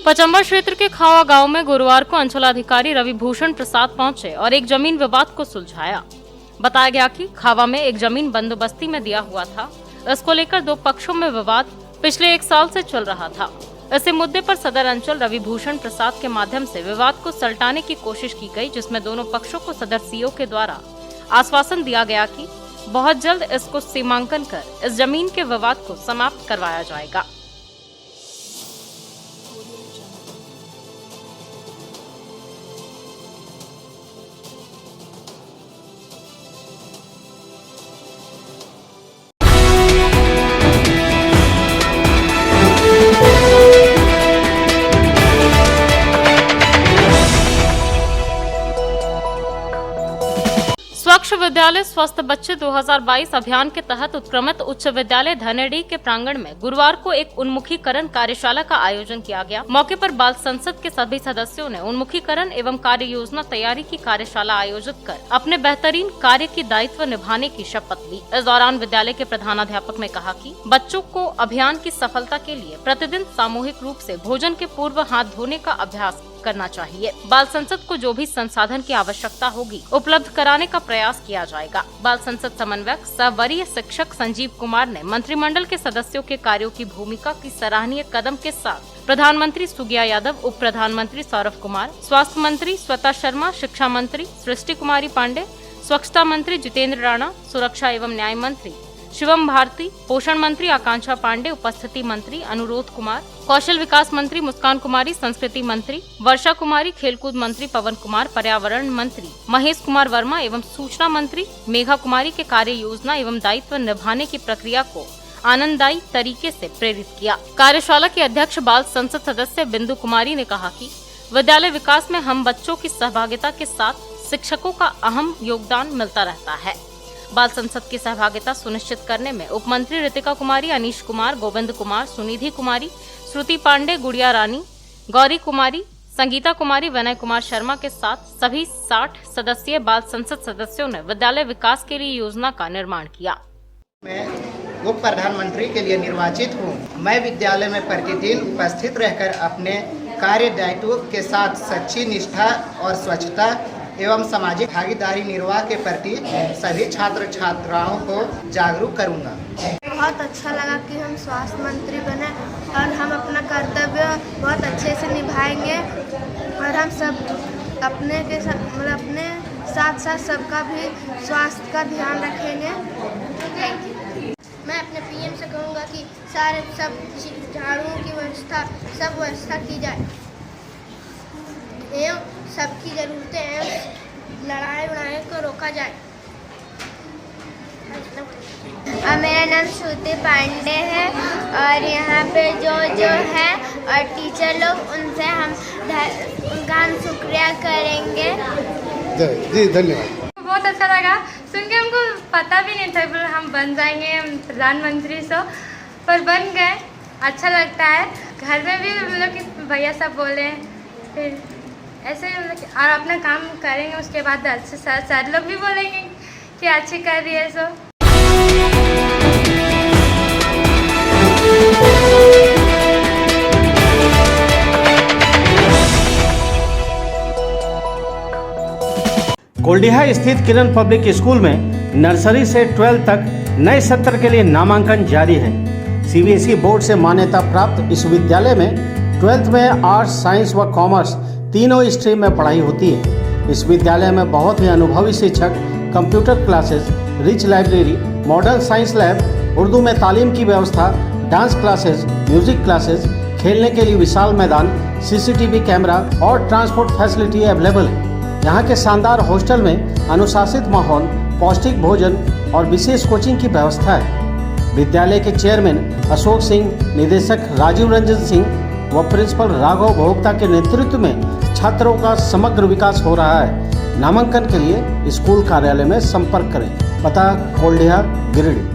Speaker 2: पचम्बा क्षेत्र के खावा गांव में गुरुवार को अंचलाधिकारी रविभूषण प्रसाद पहुंचे और एक जमीन विवाद को सुलझाया। बताया गया कि खावा में एक जमीन बंदोबस्ती में दिया हुआ था, इसको लेकर 2 पक्षों में विवाद पिछले 1 साल से चल रहा था। इसी मुद्दे पर सदर अंचल रविभूषण प्रसाद के माध्यम से विवाद को सलटाने की कोशिश की गई, जिसमें दोनों पक्षों को सदर सीओ के द्वारा आश्वासन दिया गया कि बहुत जल्द इसको सीमांकन कर इस जमीन के विवाद को समाप्त करवाया जाएगा। स्वच्छ विद्यालय स्वस्थ बच्चे 2022 अभियान के तहत उत्क्रमित उच्च विद्यालय धनेडी के प्रांगण में गुरुवार को एक उन्मुखीकरण कार्यशाला का आयोजन किया गया। मौके पर बाल संसद के सभी सदस्यों ने उन्मुखीकरण एवं कार्य योजना तैयारी की कार्यशाला आयोजित कर अपने बेहतरीन कार्य की दायित्व निभाने की शपथ ली। इस दौरान विद्यालय के प्रधानाध्यापक ने कहा कि बच्चों को अभियान की सफलता के लिए प्रतिदिन सामूहिक रूप से भोजन के पूर्व हाथ धोने का अभ्यास करना चाहिए। बाल संसद को जो भी संसाधन की आवश्यकता होगी उपलब्ध कराने का प्रयास किया जाएगा। बाल संसद समन्वयक सह वरीय शिक्षक संजीव कुमार ने मंत्रिमंडल के सदस्यों के कार्यों की भूमिका की सराहनीय कदम के साथ प्रधानमंत्री सुगिया यादव, उप प्रधानमंत्री सौरभ कुमार, स्वास्थ्य मंत्री श्वेता शर्मा, शिक्षा मंत्री सृष्टि कुमारी पांडे, स्वच्छता मंत्री जितेंद्र राणा, सुरक्षा एवं न्याय मंत्री शिवम भारती, पोषण मंत्री आकांक्षा पांडे, उपस्थिति मंत्री अनुरोध कुमार, कौशल विकास मंत्री मुस्कान कुमारी, संस्कृति मंत्री वर्षा कुमारी, खेलकूद मंत्री पवन कुमार, पर्यावरण मंत्री महेश कुमार वर्मा एवं सूचना मंत्री मेघा कुमारी के कार्य योजना एवं दायित्व निभाने की प्रक्रिया को आनंददायी तरीके से प्रेरित किया। कार्यशाला के अध्यक्ष बाल संसद सदस्य बिंदु कुमारी ने कहा कि विद्यालय विकास में हम बच्चों की सहभागिता के साथ शिक्षकों का अहम योगदान मिलता रहता है। बाल संसद की सहभागिता सुनिश्चित करने में उप मंत्री ऋतिका कुमारी, अनीश कुमार, गोविंद कुमार, सुनिधि कुमारी, श्रुति पांडे, गुड़िया रानी, गौरी कुमारी, संगीता कुमारी, विनय कुमार शर्मा के साथ सभी 60 सदस्यीय बाल संसद सदस्यों ने विद्यालय विकास के लिए योजना का निर्माण किया।
Speaker 12: मैं उप प्रधानमंत्री के लिए निर्वाचित हूँ। मैं विद्यालय में प्रतिदिन उपस्थित रहकर अपने कार्य दायित्व के साथ सच्ची निष्ठा और स्वच्छता एवं सामाजिक भागीदारी निर्वाह के प्रति सभी छात्र छात्राओं को जागरूक करूँगा।
Speaker 13: बहुत अच्छा लगा कि हम स्वास्थ्य मंत्री बने और हम अपना कर्तव्य बहुत अच्छे से निभाएंगे और हम सब अपने साथ साथ सबका भी स्वास्थ्य का ध्यान रखेंगे। Thank you. मैं अपने पीएम से कहूँगा कि सब झाड़ुओं की व्यवस्था की जाए एवं सबकी ज़रूरतें एवं लड़ाई को रोका जाए।
Speaker 14: मेरा नाम श्रुति पांडे है और यहाँ पे जो है और टीचर लोग उनसे उनका हम शुक्रिया करेंगे।
Speaker 4: जी धन्यवाद।
Speaker 15: बहुत अच्छा लगा सुन के, हमको पता भी नहीं था हम बन जाएंगे प्रधानमंत्री पर बन गए। अच्छा लगता है। घर में भी मतलब कि भैया सब बोले, फिर ऐसे और अपना काम करेंगे। उसके बाद अच्छे सर लोग भी बोलेंगे कि अच्छी कर रही है सो।
Speaker 3: कोल्डिहा स्थित किरण पब्लिक स्कूल में नर्सरी से 12 तक नए सत्र के लिए नामांकन जारी है। सीबीएसई बोर्ड से मान्यता प्राप्त इस विद्यालय में 12th में आर्ट्स, साइंस व कॉमर्स तीनों स्ट्रीम में पढ़ाई होती है। इस विद्यालय में बहुत ही अनुभवी शिक्षक, computer classes, rich library, modern science lab, Urdu में तालीम की व्यवस्था, डांस क्लासेस, म्यूजिक क्लासेस, खेलने के लिए विशाल मैदान, सीसीटीवी कैमरा और ट्रांसपोर्ट फैसिलिटी अवेलेबल है। यहाँ के शानदार हॉस्टल में अनुशासित माहौल, पौष्टिक भोजन और विशेष कोचिंग की व्यवस्था है। विद्यालय के चेयरमैन अशोक सिंह, निदेशक राजीव रंजन सिंह व प्रिंसिपल राघव भोक्ता के नेतृत्व में छात्रों का समग्र विकास हो रहा है। नामांकन के लिए स्कूल कार्यालय में संपर्क करें। पता कोल्डिहा, गिरिडीह।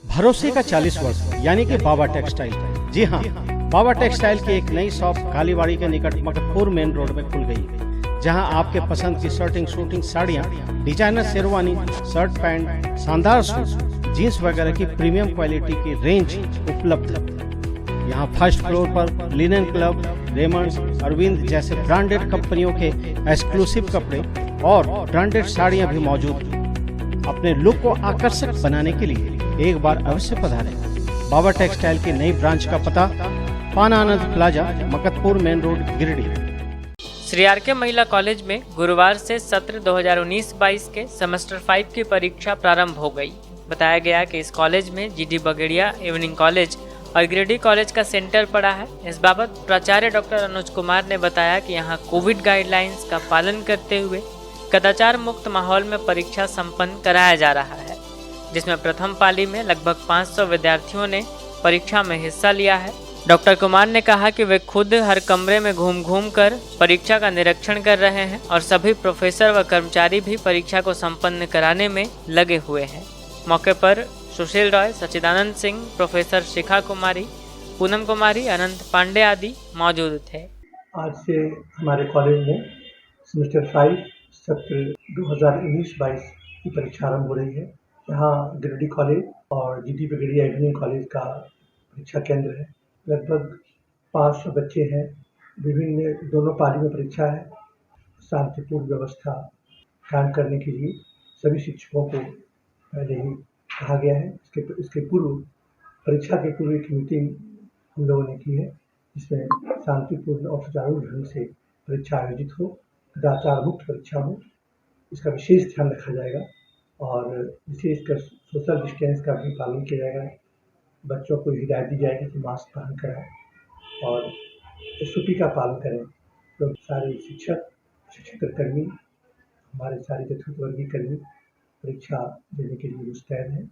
Speaker 3: भरोसे का 40 वर्ष यानी कि बाबा टेक्सटाइल। जी हाँ, बाबा टेक्सटाइल की एक नई शॉप कालीबाड़ी के निकट मकतपुर मेन रोड में खुल गई है, जहां आपके पसंद की शूटिंग साड़ियां, डिजाइनर शेरवानी, शर्ट पैंट, शानदार सूट, जीन्स वगैरह की प्रीमियम क्वालिटी की रेंज उपलब्ध है। यहाँ फर्स्ट फ्लोर पर लिनन क्लब, रेमंड्स, अरविंद जैसे ब्रांडेड कंपनियों के एक्सक्लूसिव कपड़े और ब्रांडेड साड़ियां भी मौजूद हैं। अपने लुक को आकर्षक बनाने के लिए एक बार अवश्य पधारें। बाबा टेक्सटाइल की नई ब्रांच का पता पान Anand plaza, Makatpur main road, Giridih.
Speaker 1: Shri R K. महिला कॉलेज में गुरुवार से सत्र 2019-22 के सेमेस्टर 5 की परीक्षा प्रारंभ हो गई। बताया गया कि इस कॉलेज में जीडी बगेड़िया इवनिंग कॉलेज और गिरिडीह कॉलेज का सेंटर पड़ा है। इस बाबत प्राचार्य डॉक्टर अनुज कुमार ने बताया कि यहाँ कोविड गाइडलाइंस का पालन करते हुए कदाचार मुक्त माहौल में परीक्षा संपन्न कराया जा रहा है, जिसमें प्रथम पाली में लगभग 500 विद्यार्थियों ने परीक्षा में हिस्सा लिया है। डॉक्टर कुमार ने कहा कि वे खुद हर कमरे में घूम कर परीक्षा का निरीक्षण कर रहे हैं और सभी प्रोफेसर व कर्मचारी भी परीक्षा को संपन्न कराने में लगे हुए हैं। मौके पर सुशील रॉय, सच्चिदानंद सिंह, प्रोफेसर शिखा कुमारी, पूनम कुमारी, अनंत पांडे आदि मौजूद थे।
Speaker 16: आज से हमारे कॉलेज में सेमेस्टर 5 सत्र 2019-22 की परीक्षा आरंभ हो रही है। यहाँ गिरिडीह कॉलेज और जीडी बगेड़िया इवनिंग कॉलेज का परीक्षा केंद्र है। लगभग 500 बच्चे हैं। विभिन्न दोनों पाली में परीक्षा है। शांतिपूर्ण व्यवस्था कायम करने के लिए सभी शिक्षकों को पहले ही कहा गया है। इसके पूर्व परीक्षा के पूर्व एक मीटिंग हम लोगों ने की है, जिसमें शांतिपूर्ण और सुचारू ढंग से परीक्षा आयोजित हो, कदाचार मुक्त परीक्षा हो, इसका विशेष ध्यान रखा जाएगा और विशेषकर सोशल डिस्टेंस का भी पालन किया जाएगा। बच्चों को हिदायत दी जाएगी कि मास्क पहन कराएं और SOP का पालन करें। तो सारे शिक्षक कर्मी, हमारे सारे चतुर्थवर्गीय कर्मी परीक्षा देने के लिए मुस्तैद हैं।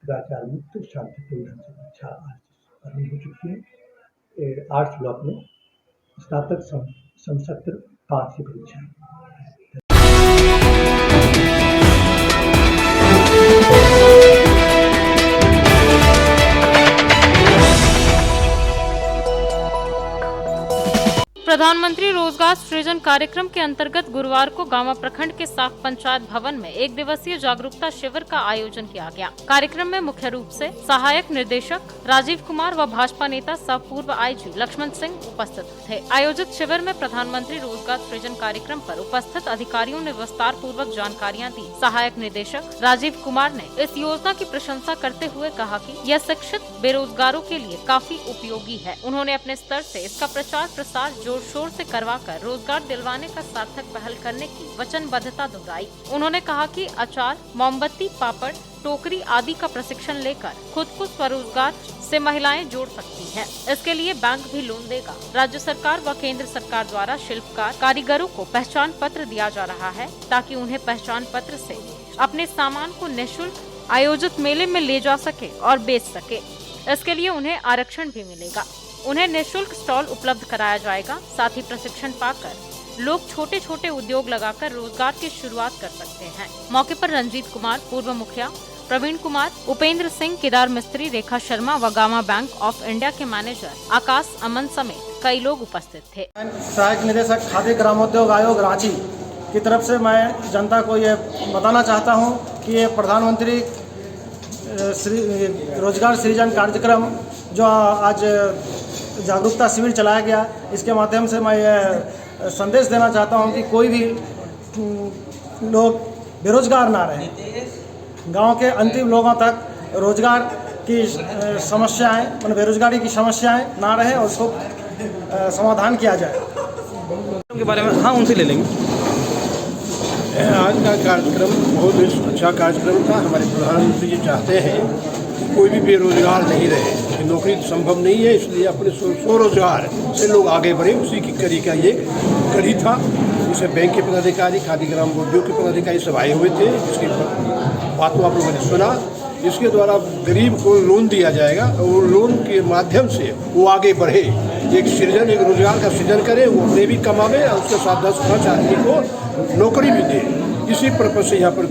Speaker 16: कदाचार मुक्त शांतिपूर्ण ढंग से परीक्षा आज आरम्भ हो चुकी है। आर्ट्स ब्लॉक में स्नातक सत्र 5 की परीक्षा है।
Speaker 2: प्रधानमंत्री रोजगार सृजन कार्यक्रम के अंतर्गत गुरुवार को गांवा प्रखंड के साख पंचायत भवन में 1 दिवसीय जागरूकता शिविर का आयोजन किया गया। कार्यक्रम में मुख्य रूप से सहायक निर्देशक राजीव कुमार व भाजपा नेता सह पूर्व आईजी लक्ष्मण सिंह उपस्थित थे। आयोजित शिविर में प्रधानमंत्री रोजगार सृजन कार्यक्रम पर उपस्थित अधिकारियों ने विस्तार पूर्वक जानकारियाँ दी। सहायक निदेशक राजीव कुमार ने इस योजना की प्रशंसा करते हुए कहा कि यह शिक्षित बेरोजगारों के लिए काफी उपयोगी है। उन्होंने अपने स्तर से इसका प्रचार प्रसार जोर शोर से करवाकर रोजगार दिलवाने का सार्थक पहल करने की वचनबद्धता दोहराई। उन्होंने कहा कि अचार, मोमबत्ती, पापड़, टोकरी आदि का प्रशिक्षण लेकर खुद को स्वरोजगार से महिलाएं जोड़ सकती हैं। इसके लिए बैंक भी लोन देगा। राज्य सरकार व केंद्र सरकार द्वारा शिल्पकार कारीगरों को पहचान पत्र दिया जा रहा है ताकि उन्हें पहचान पत्र से अपने सामान को निःशुल्क आयोजित मेले में ले जा सके और बेच सके। इसके लिए उन्हें आरक्षण भी मिलेगा। उन्हें निःशुल्क स्टॉल उपलब्ध कराया जाएगा। साथ ही प्रशिक्षण पाकर लोग छोटे छोटे उद्योग लगाकर रोजगार की शुरुआत कर सकते हैं। मौके पर रंजीत कुमार, पूर्व मुखिया प्रवीण कुमार, उपेंद्र सिंह, केदार मिस्त्री, रेखा शर्मा व गामा बैंक ऑफ इंडिया के मैनेजर आकाश अमन समेत कई लोग उपस्थित थे।
Speaker 17: सहायक निदेशक खादी ग्रामोद्योग आयोग रांची की तरफ से मैं जनता को ये बताना चाहता हूँ कि ये प्रधानमंत्री रोजगार सृजन कार्यक्रम जो आज जागरूकता शिविर चलाया गया, इसके माध्यम से मैं ये संदेश देना चाहता हूं कि कोई भी लोग बेरोजगार ना रहे। गांव के अंतिम लोगों तक रोजगार की समस्याएं, मतलब बेरोजगारी की समस्याएं ना रहे और उसको समाधान किया जाए।
Speaker 18: के बारे में हाँ उनसे ले लेंगे।
Speaker 19: आज का कार्यक्रम बहुत ही अच्छा कार्यक्रम था। हमारे प्रधानमंत्री जी चाहते हैं कि कोई भी बेरोजगार नहीं रहे। नौकरी संभव नहीं है, इसलिए अपने स्वरोजगार से लोग आगे बढ़े, उसी की कड़ी का ये कड़ी था। इसे बैंक के पदाधिकारी, खादी ग्राम उद्योग के पदाधिकारी सब आए हुए थे, जिसकी बातों आप लोगों ने सुना। इसके द्वारा गरीब को लोन दिया जाएगा और लोन के माध्यम से वो आगे बढ़े, एक रोजगार का सृजन करे, वो अपने भी कमावे और उसके साथ 10-5 आदमी को नौकरी भी दे। इसी पर्पज से यहाँ पर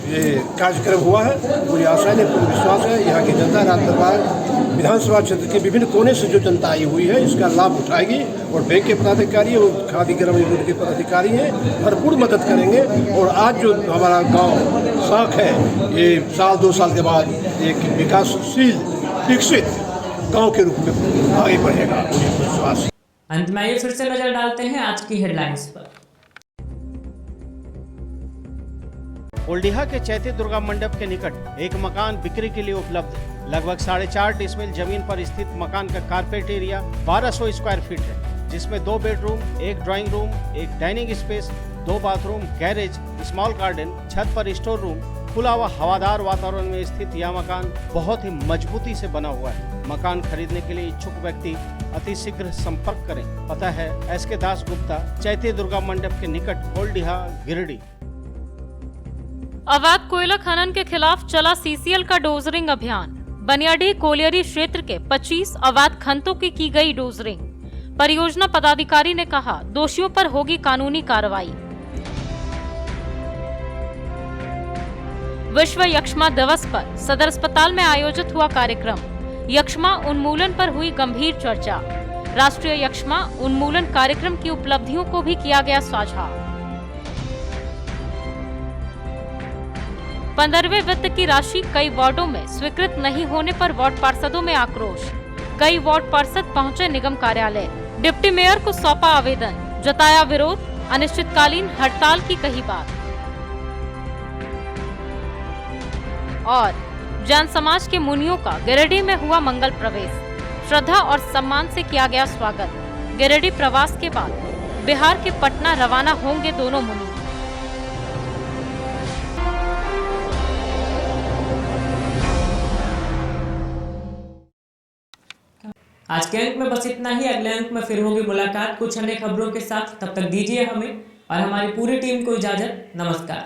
Speaker 19: ये कार्यक्रम हुआ है। पूरी आशा है, पूरी विश्वास है यहाँ की जनता रात दरबार विधानसभा क्षेत्र के विभिन्न कोने से जो जनता आई हुई है इसका लाभ उठाएगी और बैंक के पदाधिकारी और खादी ग्राम उद्योग के पदाधिकारी हैं भरपूर मदद करेंगे। और आज जो हमारा गांव साख है, ये 1-2 साल के बाद एक विकासशील विकसित गांव के रूप में आगे बढ़ेगा, मुझे विश्वास है।
Speaker 1: अंत में ये फिर से नजर डालते हैं आज की हेडलाइंस पर।
Speaker 3: ओल्डिहा के चैती दुर्गा मंडप के निकट एक मकान बिक्री के लिए उपलब्ध है। लगभग 4.5 डिसमिल जमीन पर स्थित मकान का कारपेट एरिया 1200 स्क्वायर फीट है, जिसमें 2 bedroom, 1 drawing room, 1 dining space, 2 bathroom, garage, small garden, छत पर स्टोर रूम, खुला व हवादार वातावरण में स्थित यह मकान बहुत ही मजबूती से बना हुआ है। मकान खरीदने के लिए इच्छुक व्यक्ति अति शीघ्र संपर्क करें। पता है SK दास गुप्ता, चैती दुर्गा मंडप के निकट, ओल्डिहा, गिरिडीह।
Speaker 2: अवैध कोयला खनन के खिलाफ चला CCL का डोजरिंग अभियान। बनियाडीह कोलियरी क्षेत्र के 25 अवैध खननों की गई डोजरिंग। परियोजना पदाधिकारी ने कहा, दोषियों पर होगी कानूनी कार्रवाई। विश्व यक्ष्मा दिवस पर सदर अस्पताल में आयोजित हुआ कार्यक्रम। यक्ष्मा उन्मूलन पर हुई गंभीर चर्चा। राष्ट्रीय यक्ष्मा उन्मूलन कार्यक्रम की उपलब्धियों को भी किया गया साझा। 15वें वित्त की राशि कई वार्डों में स्वीकृत नहीं होने पर वार्ड पार्षदों में आक्रोश। कई वार्ड पार्षद पहुंचे निगम कार्यालय। डिप्टी मेयर को सौंपा आवेदन, जताया विरोध। अनिश्चितकालीन हड़ताल की कही बात। और जैन समाज के मुनियों का गिरिडीह में हुआ मंगल प्रवेश। श्रद्धा और सम्मान से किया गया स्वागत। गिरिडीह प्रवास के बाद बिहार के पटना रवाना होंगे दोनों मुनि।
Speaker 1: आज के अंक में बस इतना ही। अगले अंक में फिर होगी मुलाकात कुछ अन्य खबरों के साथ। तब तक दीजिए हमें और हमारी पूरी टीम को इजाजत। नमस्कार।